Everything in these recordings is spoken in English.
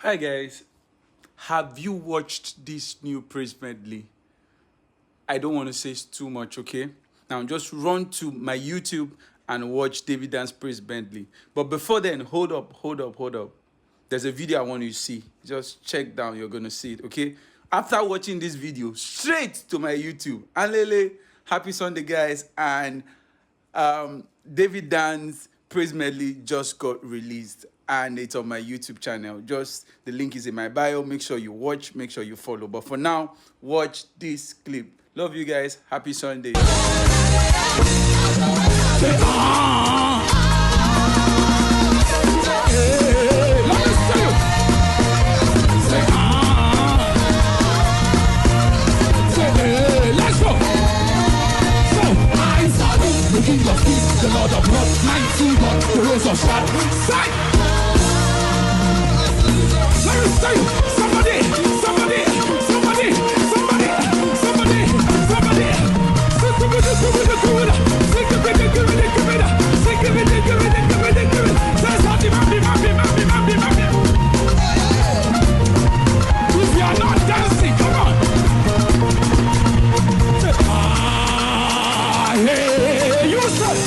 Hi guys, have you watched this new praise medley? I don't want to say too much, okay? Now just run to my YouTube and watch David Dance praise medley. But before then, hold up. There's a video I want you to see. Just check down, you're gonna see it, okay? After watching this video, straight to my YouTube. Alele, happy Sunday guys, and David Dance praise medley just got released and it's on my YouTube channel. Just the link is in my bio. Make sure you watch, make sure you follow. But for now, watch this clip. Love you guys. Happy Sunday. The Lord of Lords, mighty God, the rose of Sharon. Let me say, somebody, if you are not dancing, come on. Hey, you said.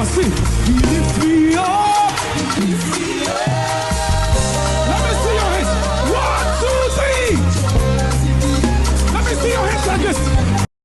Sing.